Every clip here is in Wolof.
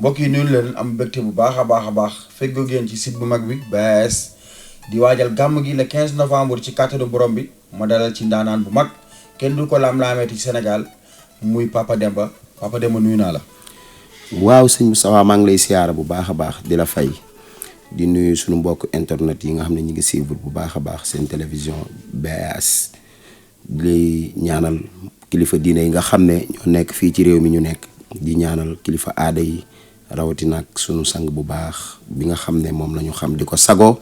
mbokk yi nuyu leen am mbégte bu baax a baax feggoo ngeen ci site bu mag bi BAS di waajal gàmm gi le 15 novembre ci kàttanu borom bi ma dalal ci ndaanaan bu mag kenn du ko laam-laameeti ci Sénégal muy Papa Demba nuyu naa la. waaw sëñ Moustapha maa ngi lay siyaara bu baax a baax di la fay di nuyu suñu mbokk internet yi nga xam ne ñu ngi suivre bu baax a baax seen télévision BAS di lay ñaanal kilifa diine yi nga xam ne ñoo nekk fii ci réew mi ñu nekk di ñaanal kilifa aada yi rawatina ak sunu sang bu baax bi nga xam ne moom la ñu xam di ko sagoo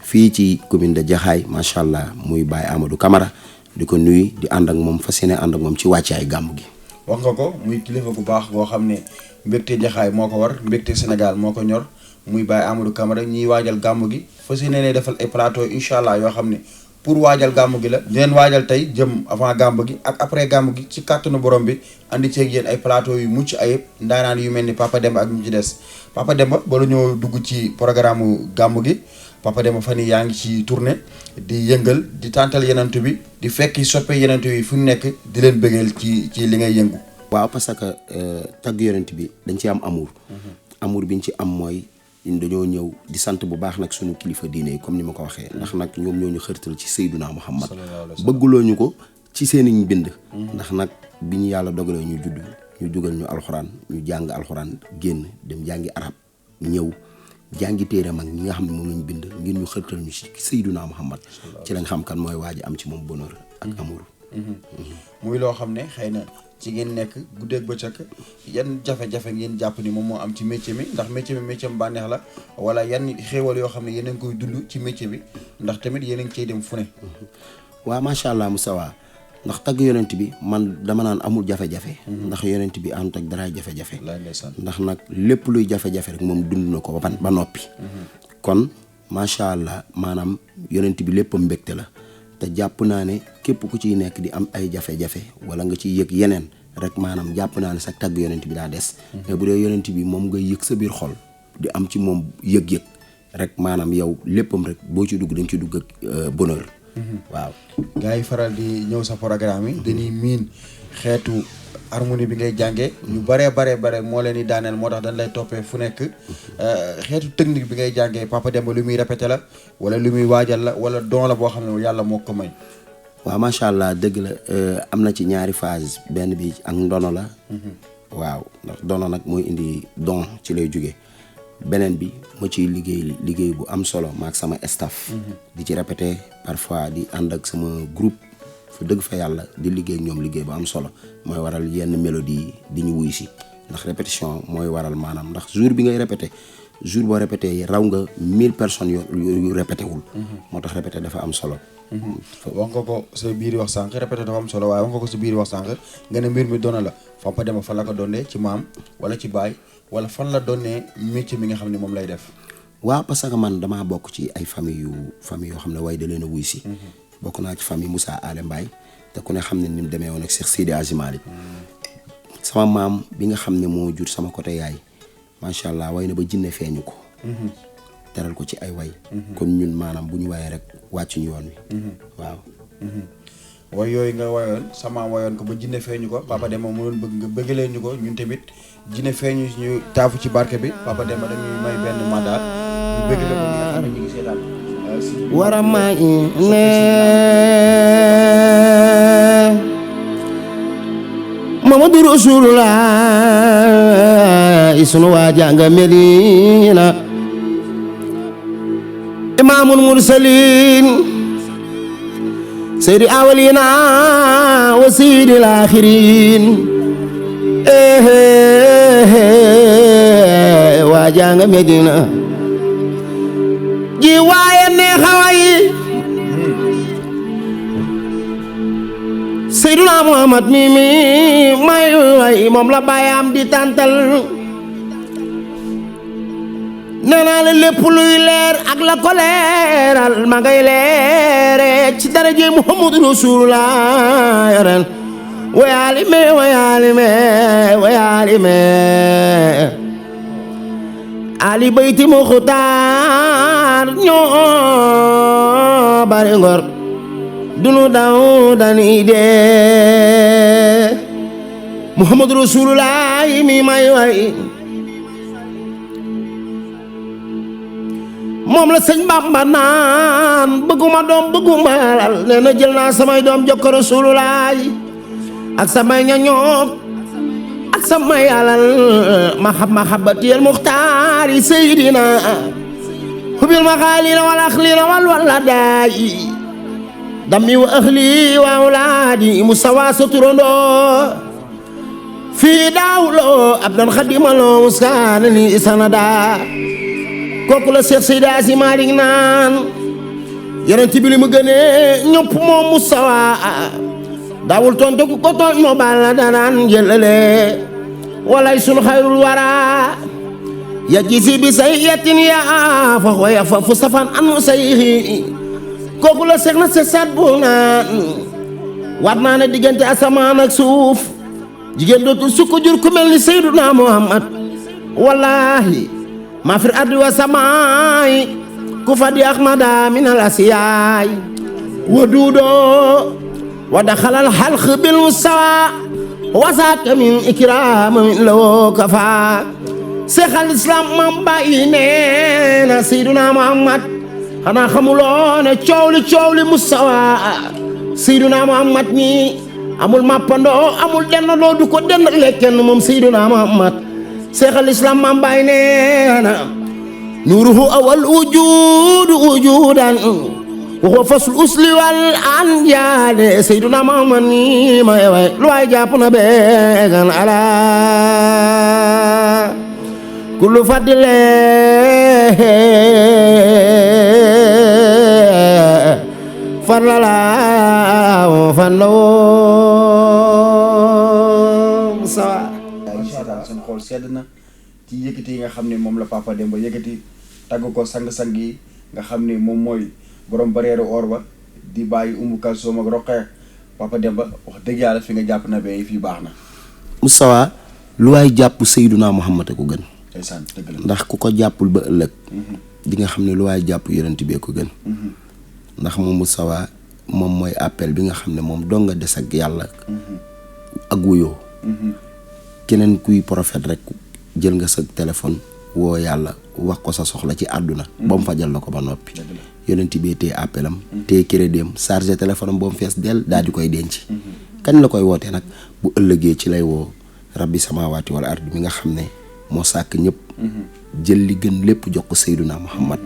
fii ci commune de Jaxaay macha allah muy Baye Amadou Camara di ko nuyu di ànd ak moom fas yéene ànd ak moom ci wàccaay gàmm gi. wax nga ko muy kilifa bu baax boo xam ne mbégte Jaxaay moo ko war mbégte Sénégal moo ko ñor muy Baye Amadou Camara ñiy waajal gàmm gi fas yéene ne defal ay plateau incha allah yoo xam ne pour waajal gàmm gi la di leen waajal tey jëm avant gàmm gi ak après gàmm gi ci kàttanu borom bi andi ceeg yéen ay plateau yu mucc ayib ndaanaan yu mel ni Papa Demba ak ñu ci des Papa Demba bala ñoo dugg ci programme gàmm gi Papa Demba fan yii yaa ngi ci tournée di yëngal di tàntal yenentu bi di fekki soppe yenentu yi fu ñu nekk di leen bëggeel ci li ngay yëngu. waaw parce que tagg yonent bi dañ ci am amour. amour bi ñu ci am mooy dañoo ñëw di sant bu baax nag suñu kilifa diine yi comme ni ma ko waxee ndax nag ñoom ñoo ñu xërtal ci Seydunaa Muhammad bëgguloo ñu ko ci seeni bind. ndax nag bi ñu yàlla dogalee ñu judd ñu dugal ñu alxuraan ñu jàng alxuraan génn dem jàngi arab ñëw jàngi téere mag ñi nga xam ne moom lañ bind ngir ñu xërtal ñu ci Seydunaa Muhammad ci lañ xam kan mooy waaji am ci moom bonheur ak amour. muy loo xam ne xëy na ci ngeen nekk guddeeg bëccëg yan jafe-jafe ngeen jàpp ni moom moo am ci métier mi ndax métier mu bànneex la wala yan xéewal yoo xam ne yéen a ngi koy dund ci métier bi ndax tamit yéen a ngi cay dem fu ne. waaw macha allah Moustapha ndax tagg yonent bi man dama naan amul jafe-jafe. ndax yonent bi ànd ak daraay jafe-jafe. ndax nag lépp luy jafe-jafe rek moom dund na ko ba noppi. kon macha allah maanaam yonent bi léppam mbégte la. te jàpp naa ne képp ku ciy nekk di am ay jafe-jafe wala nga ciy yëg yeneen rek maanaam jàpp naa ne sa tagg yonent bi daa des. mais bu dee yonent bi moom ngay yëg sa biir xol di am ci moom yëg-yëg rek maanaam yow léppam rek boo ci dugg dañ ci dugg ak bonheur. waaw. gars yi faral di ñëw sa programme yi dañuy miin xeetu harmonie bi ngay jàngee ñu bare moo leen di daaneel moo tax dañ lay toppee fu nekk xeetu technique bi ngay jàngee Papa Demba lu muy répété la wala lu muy waajal la wala don la boo xam ne yàlla moo ko may. waaw macha allah dëgg la am na ci ñaari phase benn bi ak ndono la. waaw ndax dono nag mooy indi don ci lay jóge beneen bi ma ciy liggéey bu am solo maak sama staff. di ci répété parfois di ànd ak sama groupe. fu dëgg fa yàlla di liggéey ak ñoom liggéey bu am solo mooy waral yenn mélodie yi di ñu wuy si ndax répétition mooy waral maanaam ndax jour bi ngay répété jour boo répété raw nga 1000 personnes yu répété wul. moo tax répété dafa am solo. wax nga ko sa biir wax sànq répété dafa am solo waaye wax nga ko sa biir wax sànq nga ne mbir mi doona la Papa Demba fan la ko doonee ci maam wala ci baay wala fan la doonee métier mi nga xam ne moom lay def. waaw parce que man damaa bokk ci ay famille yoo xam ne waaye da leen a wuy si. bokk naa ci famille Moussa Ale Mbaye te ku ne xam ne ni mu demee woon ak Cheikh Sidi Hadji Malick sama maam bi nga xam ne moo jur sama côté yaay macha allah way na ba jinne feeñu ko. teral ko ci ay way. kon ñun maanaam bu ñu wayee rek wàcc ñu yoon wi. waaw. way yooyu nga wayoon sa maam wayoon ko ba jinne feeñu ko Papa Demba mu doon bëgg nga bëggalee ñu ko ñun tamit jinne feeñu ñu taafu ci barke bi Papa Demba dañuy may benn mandat ñu bëggale ko ñi nga xam ne ñu ngi seetaan. warama ine Muhammadu Rasulullah sunu waajanga Medina Imamul Mursalin Seydi awalina wa Seydil akhirin waajanga Medina ji waaye ne xawayi Seydina Muhammad mi may way moom la baayam di tàntal nee naa la lépp luy leer ak la ko leeral ma ngay leere ci daraje Muhammadu Rasulullah yaren wayaalime ali bayti Muxtaar ñoo bari ngor dunu daw dani dee Muhammadu Rasulullah mi may way moom la sëñ Bamba naan bëgguma doom bëgguma alal nee na jël naa samay doom jokko Rasulullaay ak samay ñañook ak samay alal mahabbatiyal muxtaari seydina hubil maxaalina wal axlina wal waladaay dammi wa ahli wa awlaadi musawa sa turandoo fii daawloo abdan xadimaloo muskaana ni sanada kooku la Seex Seydi Asi Maalik naan yonent bi li mu gënee ñëpp moom musawa daawul tontu ku ko tooñ moo baal la danaan jëlale walay sunu xayrul wara ya jisi bi sayyatin ya fa xoya fa fu safan an mu sayxi kooku la seex na seex saat bu naan waat naa ne diggante asamaan ak suuf jigéen dootul sukk jur ku mel ni Seyduna Muhammad wallahi ma fir ardi wa samaay ku fa di ahmada min al asiyaay wa duudo wa daxalal xalq bil mustawa wasaaka min ikraama min lawoo kafa seexal islam mam bàyyi neena Seyduna Muhammad xanaa xamuloo ne coow li mustawa Seyduna Muhammad ñi amul mappandoo amul dennandoo du ko denn lekken moom Seyduna Muhammad seexal islam mam bàyyi neena nuruhu awal wujudan waxoo fasul usli wal anjaale Seyduna Muhammad ni may way lu waay jàpp na beegan ala kullu fadile farlala fanloo sawa inshallah seen xool sedd na ci yëkkati yi nga xam ne moom la Papa Demba yëkkati tagg ko sang-sang yi nga xam ne moom mooy borom bareeru or ba di bàyyi Umu Kalsoom ak Roqee Papa Demba wax dëgg yàlla fi nga jàpp na bee fii baax na. Moustapha lu waay jàpp Seyduna Muhammad ko gën. ndeysaan dëgg la ndax ku ko jàppul ba ëllëg. di nga xam ne lu waay jàpp yonent bee ko gën. ndax moom Moustapha moom mooy appel bi nga xam ne moom doo nga des ak yàlla. ak wuyoo. keneen kuy prophète rek jël nga sa téléphone woo yàlla wax ko sa soxla ci àdduna. ba mu fajal la ko ba noppi. yonent bi téye appelam téye crédit am chargé téléphone am ba mu fees dell daal di koy denc. kañ la koy wootee nag bu ëllëgee ci lay woo rabbi samaawaati wal ardi mi nga xam ne moo sàkk ñëpp. jël li gën lépp jox ko Seyduna Muhammad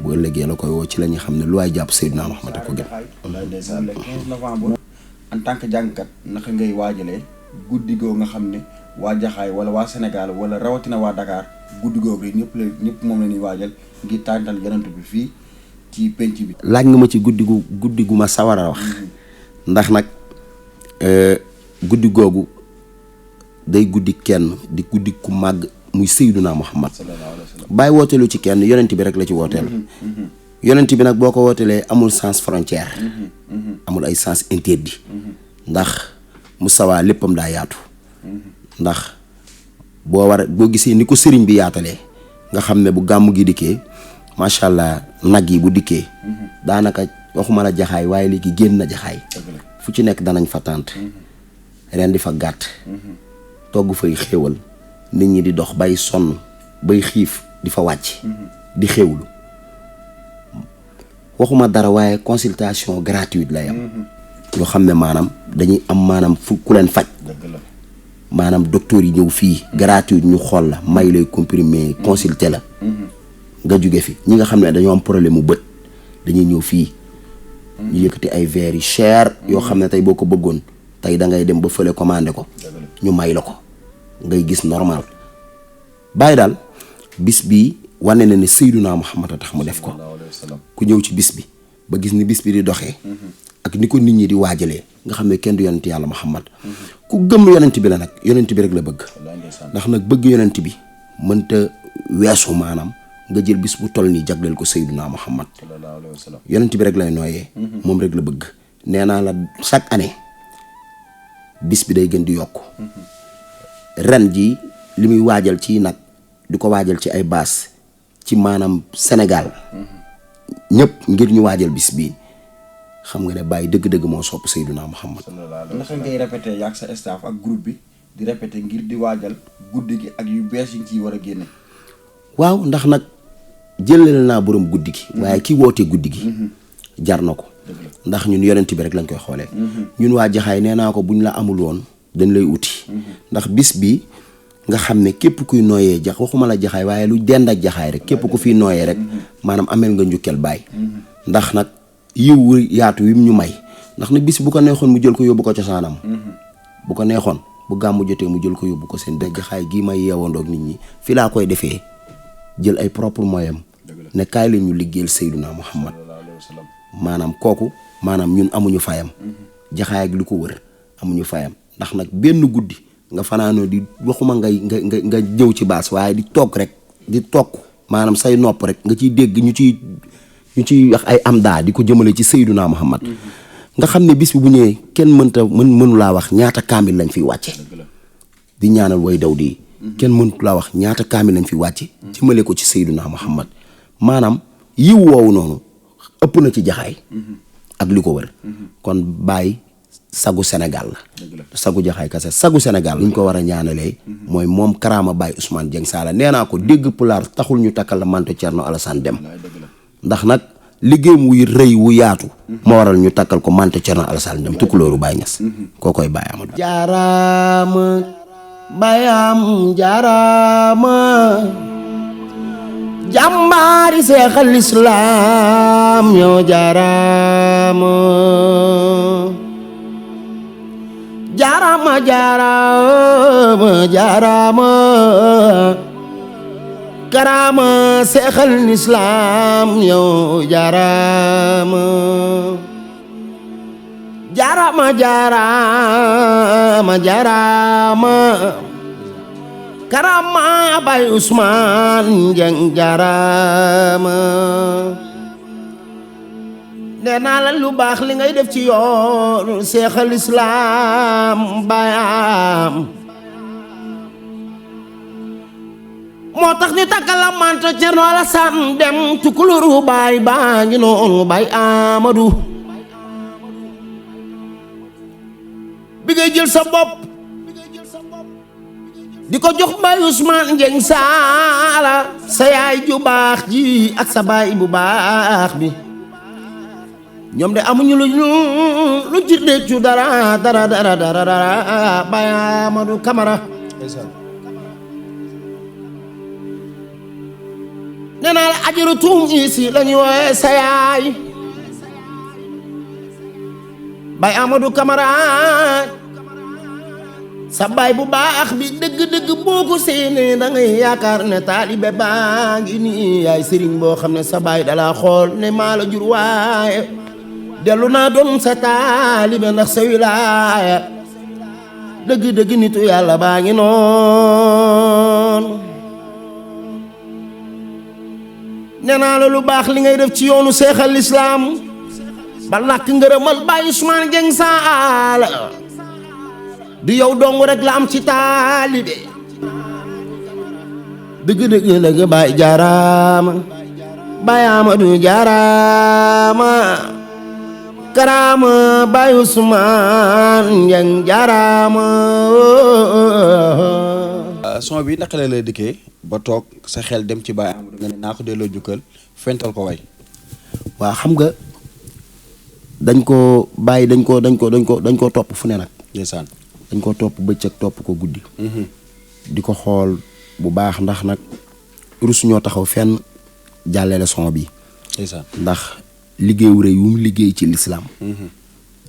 bu ëllëgee la koy woo ci la ñu xam ne lu waay jàpp Seyduna Muhammad ko gën. le 15 novembre en tant que jàngkat naka ngay waajalee guddi googu nga xam ne waa Jaxaay wala waa Sénégal wala rawatina waa Dakar guddi googu rek ñëpp moom la ñuy waajal ngir tàntal yonent bi fii ci penc bi. laaj nga ma ci guddi gu ma sawar a wax. ndax nag guddi googu day guddi kenn di guddi ku màgg muy Seyduna Muhammad bàyyi wooteelu ci kenn yonent bi rek la ci wooteel. yonent bi nag boo ko wooteelee amul sens frontière. amul ay sens interdit. ndax Moustapha léppam daa yaatu. ndax boo gisee ni ko sëriñ bi yaatalee nga xam ne bu gàmmu gi dikkee macha allah nag yi bu dikkee daanaka waxuma la Jaxaay waaye léegi génn na Jaxaay fu ci nekk danañ fa tànt ren di fa gàtt togg fay xéewal nit ñi di dox bay sonn bay xiif di fa wàcc di xéewlu waxuma dara waaye consultation gratuite lay am yoo xam ne maanaam dañuy am maanaam fu ku leen faj maanaam docteur yi ñëw fii gratuit ñu xool la may lay comprimé consulter la nga jóge fi ñi nga xam ne dañoo am problème mu bët dañuy ñëw fii ñu yëkkati ay verres yu cher yoo xam ne tey boo ko bëggoon tey da ngay dem ba fële commandé ko ñu may la ko ngay gis normal bàyyi daal bis bi wane na ne Seyduna Muhammad a tax mu def ko ku ñëw ci bis bi ba gis ni bis bi di doxee ak ni ko nit ñi di waajalee nga xam ne kenn du yonent yàlla Muhammad ku gëm yonent bi la nag yonent bi rek la bëgg ndax nag bëgg yonent bi mënta weesu maanaam nga jël bis bu toll nii jagleel ko Seyduna Muhammad yonent bi rek lay nooyee moom rek la bëgg nee naa la chaque année bis bi day gën di yokk ren ji li muy waajal ci nag di ko waajal ci ay baas ci maanaam Sénégal ñëpp ngir ñu waajal bis bii xam nga ne bàyyi dëgg-dëgg moo sopp Seyduna Muhammad naka ngay répété yaag sa staff ak groupe bi di répété ngir di waajal guddi gi ak yu bees yi nga ciy war a génne. waaw ndax nag jëlal naa borom guddi gi waaye ki wootee guddi gi jar na ko ndax ñun yonent bi rek lañ koy xoolee ñun waa jaxaay nee naa ko buñ la amul woon dañ lay uti ndax bis bi nga xam ne képp kuy nooyee waxuma la jaxaay waaye lu dend ak jaxaay rek képp ku fiy nooyee rek maanaam amel nga njukkeel baay ndax nag yiw yaatu wi ñu may ndax nag bis bu ko neexoon mu jël ko yóbbu ko cosaanam bu ko neexoon bu gàmmu jotee mu jël ko yóbbu ko seen dëkk jaxaay gii may yeewandoog nit ñi fi laa koy defee jël ay propre moyens ne kaay la ñu liggéeyal Seydina Muhammad maanaam kooku maanaam ñun amuñu fayam jaxaay ak li ko wër amuñu fayam ndax nag benn guddi nga fanaanoo di waxuma nga ñëw ci baas waaye di toog rek di toog maanaam say nopp rek nga ciy dégg ñu ciy wax ay am daa di ko jëmale ci Seydina Muhammad nga xam ne bis bi bu ñëwee kenn mënu laa wax ñaata kaamil lañ fiy wàcce di ñaanal way daw di kenn mëntu laa wax ñaata kaamil lañ fi wàcce jëmale ko ci Seydina Muhammad maanaam yiw woowu noonu ëpp na ci jaxaay ak li ko wër kon Baye sagu Sénégal la sagu jaxaay kase sagu Sénégal li ñu ko war a ñaanalee mooy moom karaama Baye Ousmane Dieng Saala nee naa ko dégg pulaar taxul ñu takkal la manto Thierno Alassane Dème ndax nag liggéeyam wuy rëy wu yaatu moo waral ñu takkal ko manto Thierno Alassane Dème tukulóoru Baye Niass koo koy Baye Amadou jaaraama bayam jaaraama jàmbaari seexal islaam yow jaaraama jaaraama jaaraama jaaraama karaama seexal islaam yow jaaraama jaaraama jaaraama jaaraama karama Baye Ousmane Dieng jaaraama nee naa la lu baax li ngay def ci yoon seexal islaam bayam moo tax ñu takkal la manto Thierno Alassane Dème tukulóoru Baye baa ngi noonu Baye Amadou bi ngay jël sa bopp di ko jox Baye Ousmane Dieng Saala sa yaay ju baax ji ak sa baay bu baax bi ñoom de amuñu lu ci réccu dara Baye Amadou Camara nee naa la ajaru tuum isi la ñu wooye sa yaay Baye Amadou Camara sa baay bu baax bi dëgg-dëgg boo ko séenee da ngay yaakaar ne taalibe baa ngi nii yaay sëriñ boo xam ne sa baay dalaa xool ne maa la jur waaye dellu naa doon sa taalibe ndax sa wilaaya dëgg-dëgg nitu yàlla baa ngi noonu nee naa la lu baax li ngay def ci yoonu seexal islaam ba làkk ngërëmal Baye Ousmane Dieng Saala du yow dong rek la am ci taalibe dëgg-dëgg dëgg Baye jaaraama Baye Amadou jaaraama karaama Baye Ousmane Dieng jaaraama son bi naka la lay dikkee ba toog sa xel dem ci Baye Amadou nga ne naa ko delloo jukkal fental ko way waa xam nga dañ ko bàyyi dañ ko topp fu ne nag ndeysaan dañ ko topp bëccëg topp ko guddi di ko xool bu baax ndax nag rus ñoo taxaw fenn jàllale son bi ndeysaan ndax liggéeyu rëy wu mu liggéey ci lislaam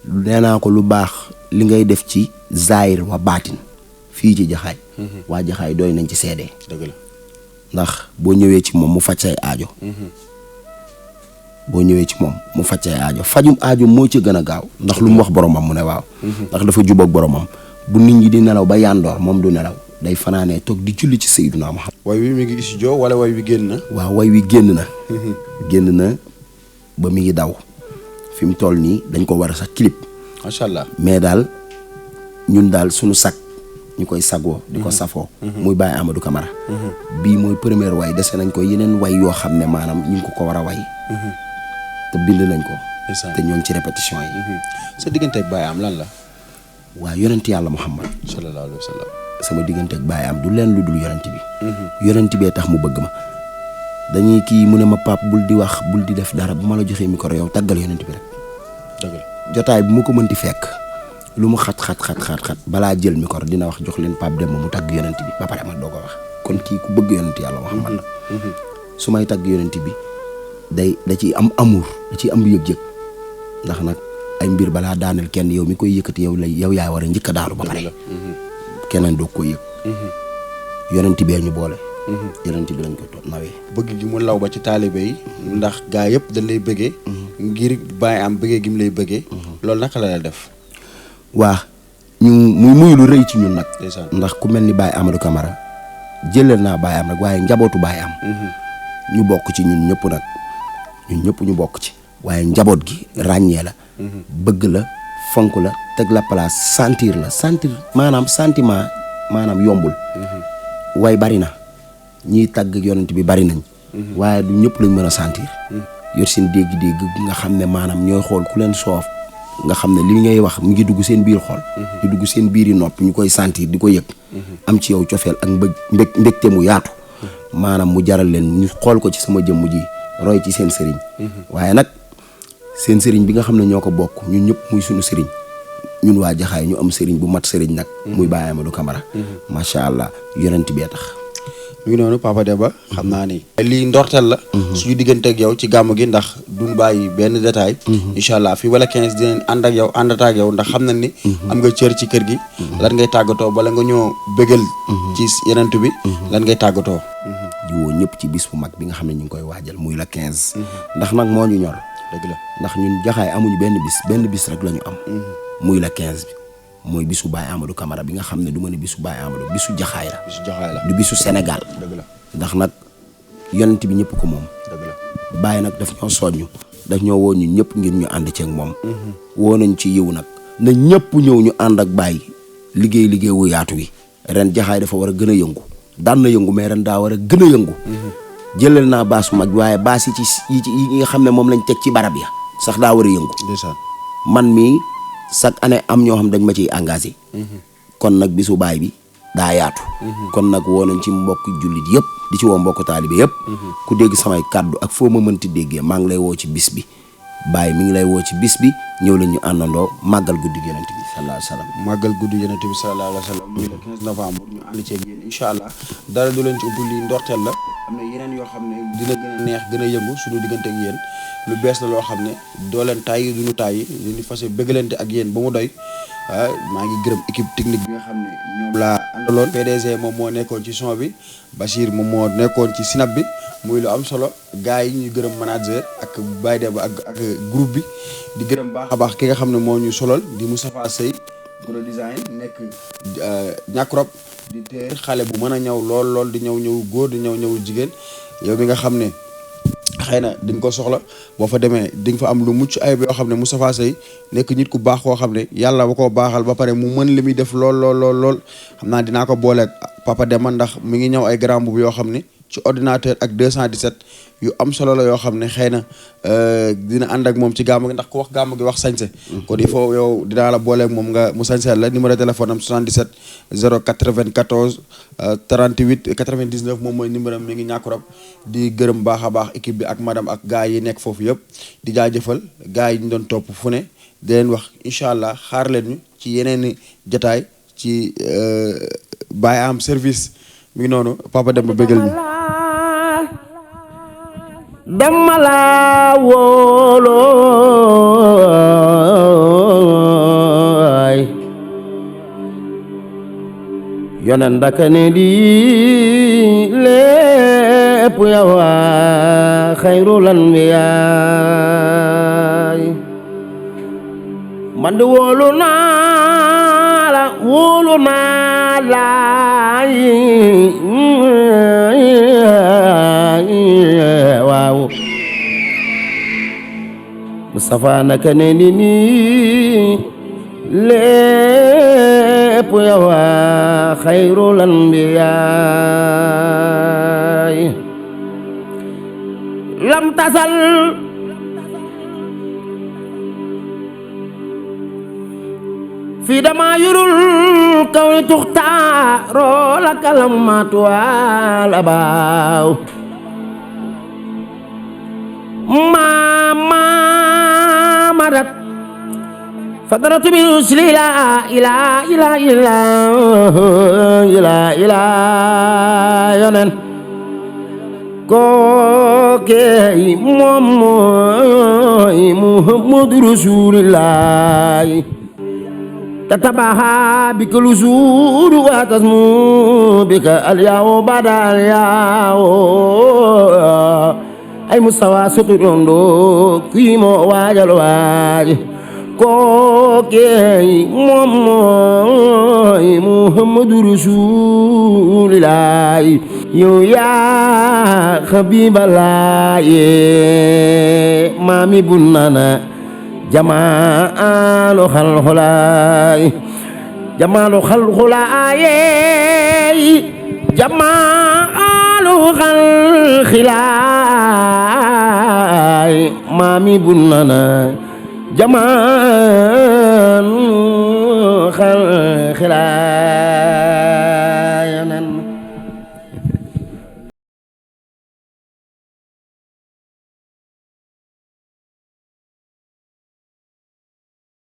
nee naa ko lu baax li ngay def ci zaahir wa baatin fii ci jaxaay waa jaxaay doy nañ ci seede dëgg la ndax boo ñëwee ci moom mu faj say aajo boo ñëwee ci moom mu faj say aajo fajum aajo moo ci gën a gaaw ndax lu mu wax boromam mu ne waaw ndax dafa jubóog boromam bu nit ñi di nelaw ba yàndoor moom du nelaw day fanaanee toog di julli ci Seydina Muhammad way wi mi ngi studio wala way wi génn na waaw way wi génn na génn na ba mi ngi daw fi mu toll nii dañ ko war a sax clip macha allah mais daal ñun daal suñu sag ñu koy sagoo di ko safoo muy Baye Amadou Camara bii mooy première way dese nañ ko yeneen way yoo xam ne maanaam ñu ngi ko war a way te bind nañ ko te ñoo ngi ci répétition yi sa diggante ak Baye am lan la waa yonent yàlla Muhammad sallallahu alayhi wa sallam sama diggante ak Baye am du leen lu dul yonent bi yonent bee tax mu bëgg ma dañuy kii mu ne ma pap bul di wax bul di def dara bu ma la joxee micro yow tàggal yonent bi rek. dëgg la jotaay bi mu ko mënti fekk lu mu xat balaa jël micro dina wax jox leen Pape Demba mu tagg yonent bi ba pare ma doo ko wax kon kii ku bëgg yonent yàlla wax man la. su may tagg yonent bi da ciy am amour da ciy am yëg-yëg ndax nag ay mbir balaa daaneel kenn yow mi koy yëkkati yow yaa war a njëkk a daanu ba pare. keneen doo ko yëg. yonent bee ñu boole. yonent bi lañ ko nawee. bëgg gi mu law ba ci taalibe yi. ndax gaa yëpp dañ lay bëggee. ngir bàyyi am bëggee gi mu lay bëggee. loolu naka la def. waa ñu muy lu rëy ci ñun nag. ndax ku mel ni Baye Amadou Camara jëlal naa Baye am rek waaye njabootu Baye am. ñu bokk ci ñun ñëpp nag ñun ñëpp ñu bokk ci. waaye njaboot gi ràññee la. bëgg la fonk la teg la place sentir maanaam sentiment maanaam yombul. way bari na ñiy tàgg yonent bi bari nañ. waaye du ñëpp lañ mën a sentir. yor seen dégg-dégg nga xam ne maanaam ñooy xool ku leen soof nga xam ne li ngay wax mu ngi dugg seen biir xol. di dugg seen biir yi nopp ñu koy sentir di ko yëg. am ci yow cofeel ak mbégte mu yaatu. maanaam mu jaral leen ñu xool ko ci sama jëmm ji roy ci seen sëriñ. waaye nag seen sëriñ bi nga xam ne ñoo ko bokk ñun ñëpp muy suñu sëriñ ñun waa Jaxaay ñu am sëriñ bu mat sëriñ nag. muy Baye Amadou Camara. macha allah yonent bee tax. mu ngi noonu Papa Demba xam naa ni. lii ndorteel la. suñu digganteeg yow ci gàmm gi ndax duñ bàyyi benn détail. incha allah fii wala 15 dinañ ànd ak yow àndataak yow ndax xam nañ ni. am nga cër ci kër gi. lan ngay tàggatoo bala nga ñoo bëggal. ci yonent bi. lan ngay tàggatoo. di woo ñëpp ci bis bu mag bi nga xam ne ñu ngi koy waajal muy la 15. ndax nag moo ñu ñor. dëgg la ndax ñun Jaxaay amuñu benn bis rek la ñu am. muy la 15 bi mooy bisu Baye Amadou Camara bi nga xam ne du ma ne bisu Baye Amadou bisu Jaxaay la. bisu Jaxaay la du bisu Sénégal. dëgg la ndax nag yonent bi ñëpp ko moom. dëgg la Baye nag daf ñoo soññu daf ñoo woo ñun ñëpp ngir ñu ànd ceeg moom. woo nañ ci yiw nag na ñëpp ñëw ñu ànd ak Baye liggéey wu yaatu wi ren Jaxaay dafa war a gën a yëngu daan na yëngu mais ren daa war a gën a yëngu. jëlal naa baas bu mag waaye baas yi nga xam ne moom lañ teg ci barab ya sax daa war a yëngu. man mii chaque année am ñoo xam dañ ma ciy engagé. kon nag bisu Baay bi daa yaatu. kon nag woo nañ ci mbokk jullit yëpp di ci woo mbokk taalibe yëpp. ku dégg samay kàddu ak foo ma mënti déggee maa ngi lay woo ci bis bi. Baay mi ngi lay woo ci bis bi ñëw leen ñu àndandoo màggal guddi yonent bi sallallahu alayhi wa sallam. màggal guddi yonent bi sallallahu alayhi wa sallam muy le 15 novembre ñu ànd ceeg yéen incha allah dara du leen ci ubbi lii ndorteel la. am na yeneen yoo xam ne dina gën a neex gën a yëngu suñu diggante ak yéen lu bees la loo xam ne doo leen tàyyi duñu tàyyi ñu fas bëggalante ak yéen ba mu doy. maa ngi gërëm équipe technique bi nga xam ne ñoom laa àndaloon. PDG moom moo nekkoon ci son bi Bachir moom moo nekkoon ci sinap bi muy lu am solo gars yi ñuy gërëm manager ak Baye Demba ak groupe bi di gërëm baax a baax ki nga xam ne moo ñu solal di Moustapha Sey Goro Design nekk ñàkkrop di teer xale bu mën a ñëw lool di ñëw góor di ñëw jigéen yow mi nga xam ne xëy na di nga ko soxla boo fa demee di nga fa am lu mucc ayib yoo xam ne Moustapha Sey nekk nit ku baax koo xam ne yàlla ba koo baaxal ba pare mu mën li muy def lool xam naa dinaa ko booleeg Papa Demba ndax mi ngi ñëw ay grand boubou yoo xam ne ci ordinateur ak 217 yu am solo la yoo xam ne xëy na dina ànd ak moom ci gàmmu gi ndax ku wax gàmmu gi wax sañse kon il faut yow dinaa la booleeg moom nga mu sañseel la numéro de téléphone am 77 094 38 99 moom mooy numéro am mi ngi ñàkkurab di gërëm baax a baax équipe bi ak madame ak gars yi nekk foofu yëpp di jaajëfal gars yi ñu doon topp fu ne di leen wax incha allah xaar leen ñu ci yeneen jotaay ci Baye Am service mi ngi noonu Papa Demba bëggal ñu dama la wóolooy yonen ndaka ne di lépp yow xayrul anbiyaay man de wóolu naa la waaw Moustapha naka ne ni nii lépp yow xayrul anbiyaay lam tasal fii dama yurul kaw ni tuxtaaroo la kalamatu wal abaaw فطرت برسل لا إله إلا يونن كوكي موموي محمد رسول الله تتبعها بك الوزور وتسمو بك الياو بعد الياو أي مستوى سطرندو كيمو واجل واجه كوكي موموي محمد رسول الله يو يا حبيب الله مامي بنانا جمال خلخلاي جمال خلخلاي جمال خلخلاي مامي بنانا جمال خلخلاي